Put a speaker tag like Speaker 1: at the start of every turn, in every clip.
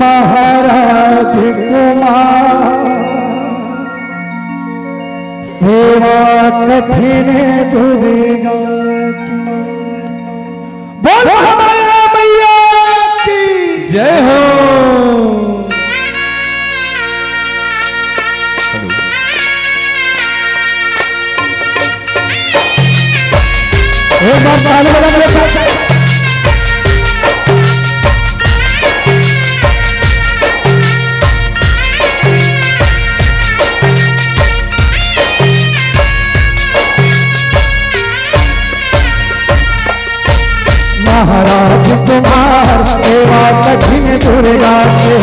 Speaker 1: महाराज कुमार सेवा कठिन दुर्गा की। बोल हमारा मैया की जय हो। एक बार ताली बजा मेरे साथ। महाराज कुमार सेवा कठिन दुर्गा के।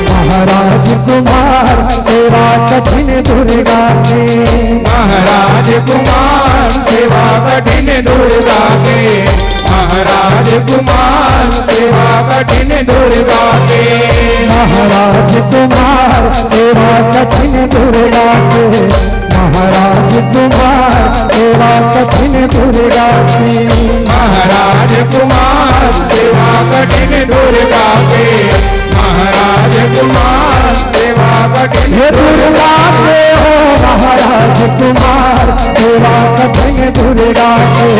Speaker 1: महाराज कुमार सेवा कठिन दुर्गा के।
Speaker 2: महाराज कुमार सेवा कठिन दुर्गा के। महाराज कुमार सेवा कठिन दुर्गा के।
Speaker 1: महाराज कुमार सेवा कठिन दुर्गा के। महाराज कुमार सेवा कठिन दुर्गा के।
Speaker 2: महाराज कुमार सेवा कठिन दुर्गा के। महाराज कुमार सेवा कठिन
Speaker 1: दुर्गा के हो। महाराज कुमार सेवा कठिन दुर्गा के।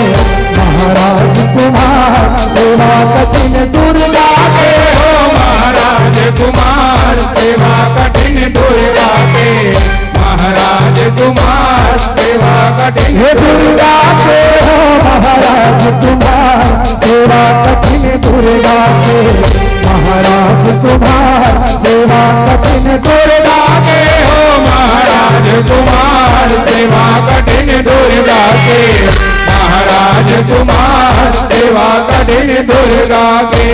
Speaker 1: महाराज कुमार सेवा कठिन दुर्गा के
Speaker 2: हो। महाराज कुमार सेवा कठिन दुर्गा के। महाराज कुमार सेवा कठिन
Speaker 1: दुर्गा के हो। महाराज कुमार सेवा कठिन दुर्गा के। महाराज कुमार सेवा कठिन दुर्गा
Speaker 2: के हो। महाराज कुमार सेवा कठिन दुर्गा के। महाराज कुमार सेवा कठिन दुर्गा के।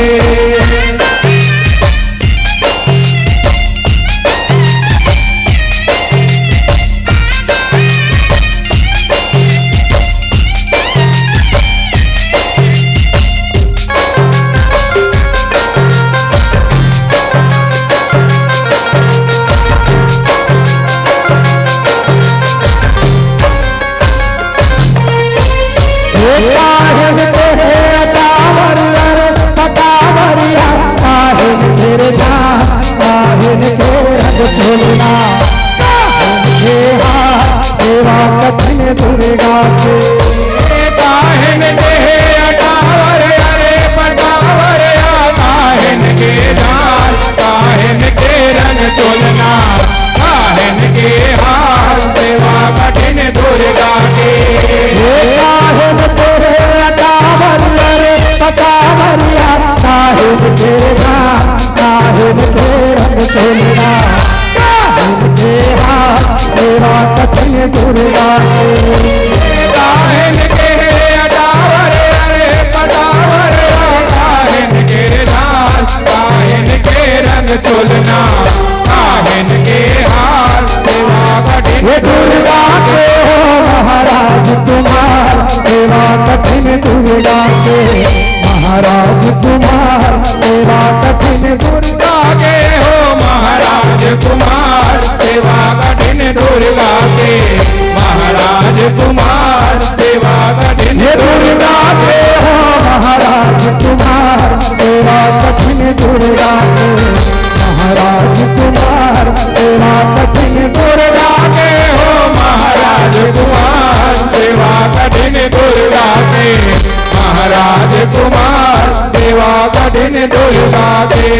Speaker 1: सेवा कठिन दुर्गा के।
Speaker 2: काहिन के अटावर अरे पटावर काहिन के दाल काहिन के रंग चोलना काहिन के हार सेवा कठिन दुर्गा के।
Speaker 1: काहिन तेरे अटावर अरे पटावरिया काहिन के दाल काहिन के रंग चोलना काहिन के हार सेवा कठिन दुर्गा के।
Speaker 2: काहिन के अटावर अरे पटावर काहिन के दाल काहिन के रंग चोलना काहिन के हार सेवा कठिन
Speaker 1: दुर्गा के हो। महाराज कुमार सेवा कठिन दुर्गा के। महाराज कुमार सेवा कठिन दुर्गा
Speaker 2: के हो। महाराज कुमार सेवा कठिन दुर्गा के। महाराज कुमार सेवा कठिन
Speaker 1: दुर्गा के हो। महाराज कुमार सेवा कठिन दुर्गा के। महाराज कुमार सेवा कठिन दुर्गा
Speaker 2: के हो। महाराज कुमार सेवा कठिन दुर्गा के। महाराज कुमार सेवा कठिन दुर्गा के।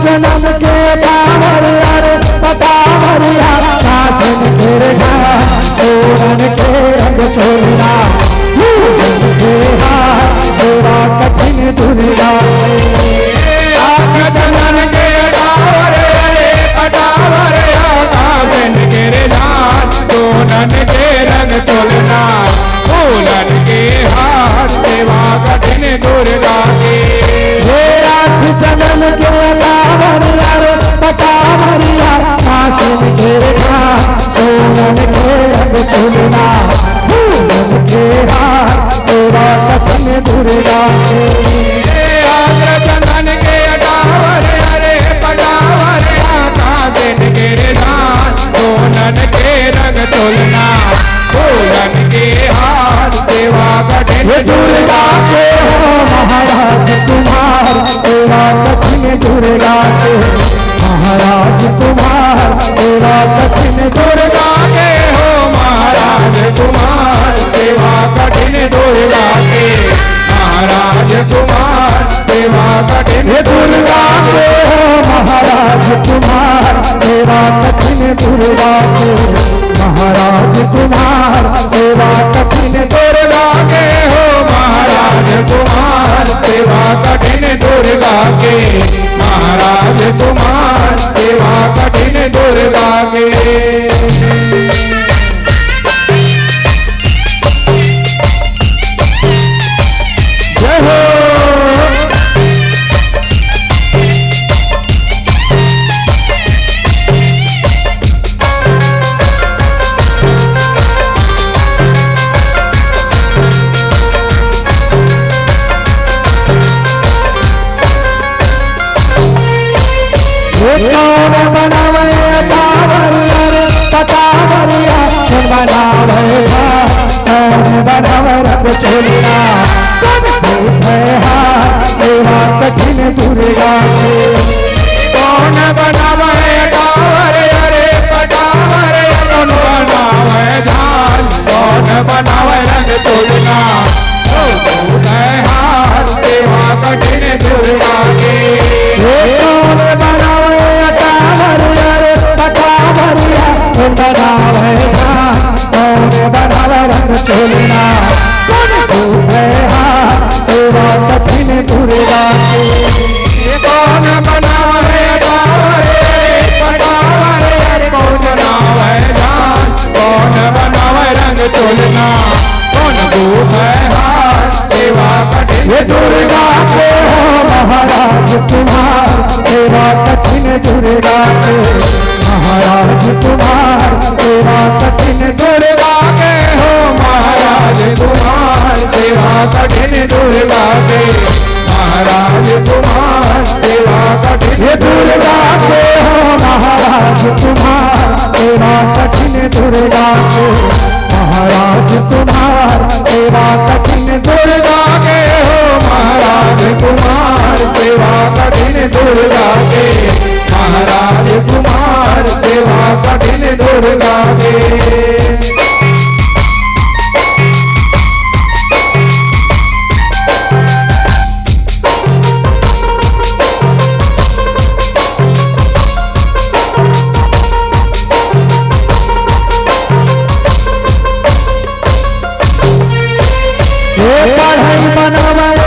Speaker 1: जन्म के बावर अरे पटावरिया कासिन के सोन के रंग छोड़ना के हाथ सेवा कठिन दुर्गा
Speaker 2: जनन के डावर अरे पटावर कासिन के सोनन के रंग चोलना फूलन के हाथ सेवा कठिन दुर्गा के।
Speaker 1: जनन के बावर अरे पटावरिया कासिन के सोनन के रंग छोड़ना फूलन के कठिन दुर्गा के
Speaker 2: आद्र चंदन के अटावर अरे पटावर आका दिन गिर जान सोनन के रंग तुलना फूलन के हार सेवा कठिन
Speaker 1: ये दुर्गा के हो महाराज कुमार सेवा कठिन दुर्गा के महाराज कुमार सेवा कठिन दुर्गा
Speaker 2: के हो महाराज कुमार सेवा कठिन दुर्गा के महाराज कुमार सेवा कठिन
Speaker 1: ये दुर्गा के हो महाराज कुमार सेवा कठिन दुर्गा के महाराज कुमार सेवा कठिन
Speaker 2: दुर्गा के हो महाराज कुमार सेवा कठिन दुर्गा के महाराज कुमार सेवा कठिन दुर्गा के जय हो
Speaker 1: कौन बनावे कावरिया पटावरिया कौन बनावे कौन बनावे रंग चोलिया सेवा कठिन दुर्गा के
Speaker 2: कौन बनावे डावर अरे पटावर कौन बनावे जान कौन बनावे रंग तुलना हार सेवा कठिन दुर्गा के
Speaker 1: कौन बनावे कावरिया पटावरिया कौन बनावे कौन बनावे रंग चोलिया सेवा कठिन दुर्गा के
Speaker 2: कौन बनावे डावर पटावर कौन बनावे जान कौन बनावे रंग तुलना कौन दूध हार सेवा कठिन
Speaker 1: ये दुर्गा के हो महाराज कुमार सेवा कठिन दुर्गा के महाराज कुमार सेवा कठिन दुर्गा
Speaker 2: के हो महाराज कुमार सेवा कठिन दुर्गा के महाराज कुमार सेवा कठिन
Speaker 1: ये दुर्गा के हो महाराज कुमार सेवा कठिन दुर्गा के महाराज कुमार सेवा कठिन दुर्गा
Speaker 2: के हो महाराज कुमार सेवा कठिन दुर्गा के महाराज कुमार सेवा कठिन दुर्गा के
Speaker 1: पढ़ाई बनावे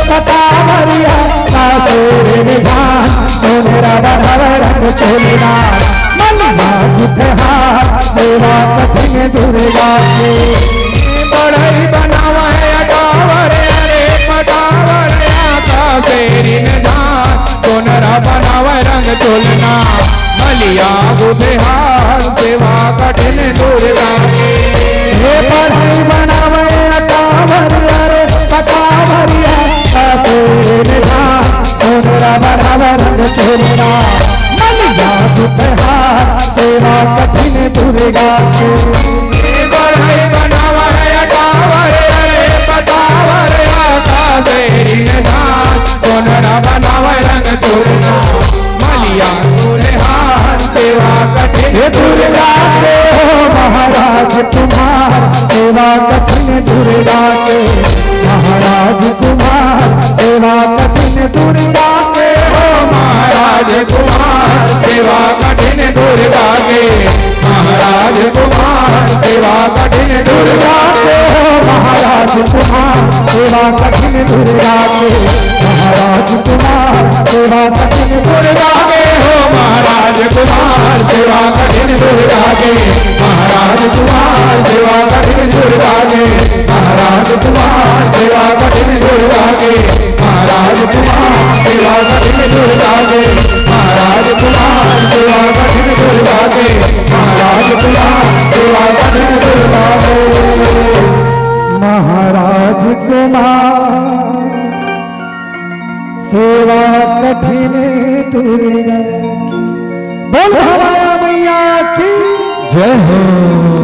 Speaker 1: पटावरिया कासेर निधान सोनेरा बढ़ावे रंग चोलिया मल्ला गुथहार सेवा कठिन दुर्गा के
Speaker 2: पढ़ाई बनावे अटावर अरे पटावर कासेरी निधान सोनेरा बनावे रंग चोलना मलिया गुथहार सेवा कठिन दुर्गा के
Speaker 1: पढ़ाई बनावे पटावरिया कासेर निधान सोनेरा बढ़ावे रंग चोलिया मलिया गुथहार सेवा कठिन दुर्गा के
Speaker 2: पढ़ाई बनावे अटावर अरे पटावर कासेरी निधान सोनेरा बनावे रंग चोलना मलिया गुथहार सेवा कठिन
Speaker 1: दुर्गा के हो महाराज कुमार सेवा कठिन दुर्गा के महाराज कुमार सेवा कठिन दुर्गा के
Speaker 2: हो महाराज कुमार सेवा कठिन दुर्गा के महाराज कुमार सेवा कठिन दुर्गा
Speaker 1: के हो महाराज कुमार सेवा कठिन दुर्गा के महाराज कुमार सेवा कठिन दुर्गा
Speaker 2: के हो महाराज कुमार सेवा कठिन दुर्गा के महाराज कुमार सेवा कठिन दुर्गा के महाराज कुमार सेवा कठिन दुर्गा के महाराज कुमार सेवा कठिन दुर्गा के महाराज कुमार सेवा कठिन दुर्गा के महाराज कुमार सेवा कठिन दुर्गा के
Speaker 1: महाराज कुमार सेवा कठिन दुर्गा की। बोल भवाया मैया की
Speaker 2: जय हो।